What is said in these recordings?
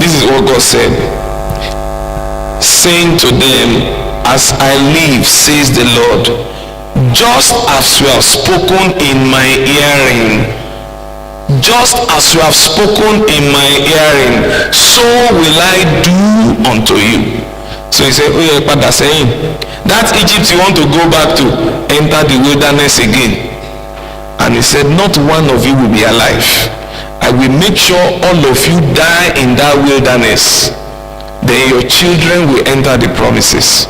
This is what God said, saying to them, as I live, says the Lord, just as you have spoken in my hearing, just as you have spoken in my hearing, so will I do unto you. So he said, oh yeah, Father, saying that Egypt you want to go back to, enter the wilderness again. And he said, not one of you will be alive. I will make sure all of you die in that wilderness. Then your children will enter the promises.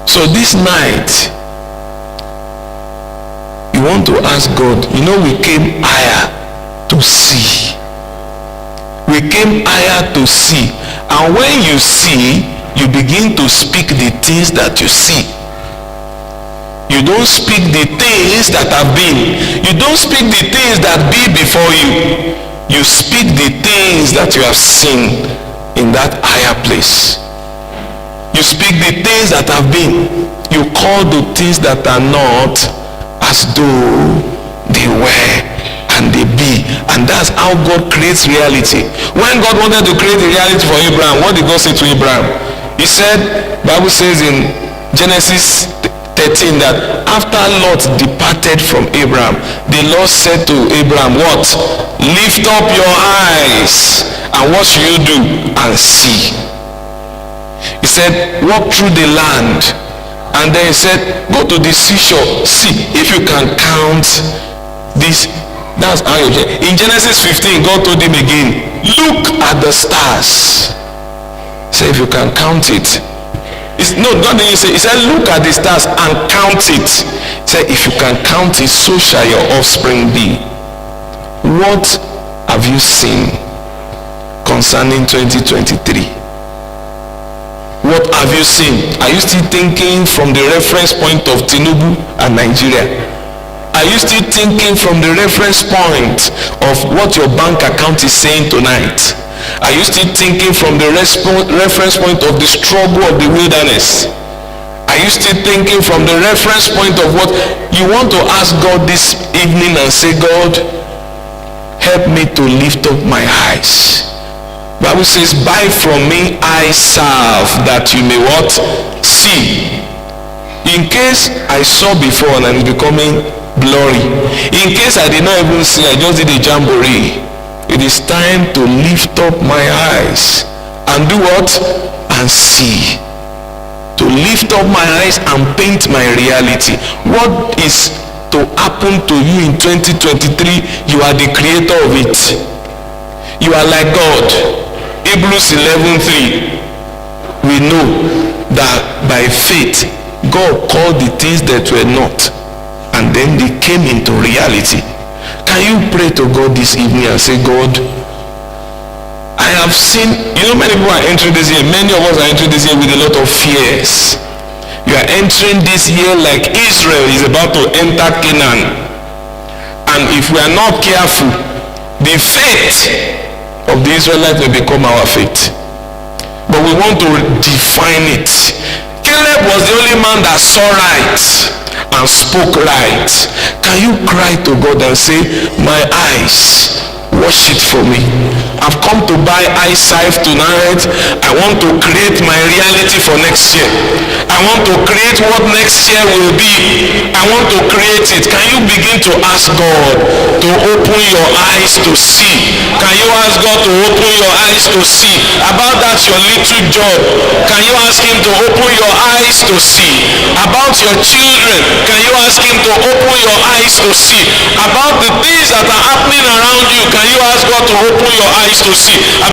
So this night, you want to ask God, we came higher to see. We came higher to see. And when you see, you begin to speak the things that you see. You don't speak the things that have been. You don't speak the things that be before you. You speak the things that you have seen in that higher place. You speak the things that have been. You call the things that are not as though they were and they be. And that's how God creates reality. When God wanted to create a reality for Abraham, what did God say to Abraham? He said, Bible says in Genesis 13 that after Lot departed from Abraham, the Lord said to Abraham, what? Lift up your eyes, and what should you do? And see. He said, walk through the land. And then he said, go to the seashore, see if you can count this. That's how you get. In Genesis 15, God told him again, look at the stars. Say if you can count it. God didn't say. He said, look at the stars and count it. He said, if you can count it, so shall your offspring be. What have you seen concerning 2023? What have you seen? Are you still thinking from the reference point of Tinubu and Nigeria? Are you still thinking from the reference point of what your bank account is saying tonight? Are you still thinking from the reference point of the struggle of the wilderness? Are you still thinking from the reference point of what you want to ask God this evening and say, God, help me to lift up my eyes. Bible says, buy from me eye salve that you may what? See. In case I saw before and I'm becoming blurry. In case I did not even see, I just did a jamboree. It is time to lift up my eyes and do what? And see. To lift up my eyes and paint my reality. What is to happen to you in 2023? You are the creator of it. You are like God. Hebrews 11:3. We know that by faith God called the things that were not, and then they came into reality. Can you pray to God this evening and say, God, I have seen, many people are entering this year, many of us are entering this year with a lot of fears. You are entering this year like Israel is about to enter Canaan. And if we are not careful, the fate of the Israelites will become our fate. But we want to define it. Caleb was the only man that saw right and spoke right. Can you cry to God and say, my eyes, wash it for me. I've come to buy eye salve tonight. I want to create my reality for next year. I want to create what next year will be. I want to create it. Can you begin to ask God to open your eyes to see? Can you ask God to open your eyes to see? About that your little job, can you ask him to open your eyes to see? About your children, can you ask him to open your eyes to see? About the things that are happening around you, can you ask God to open your eyes to see?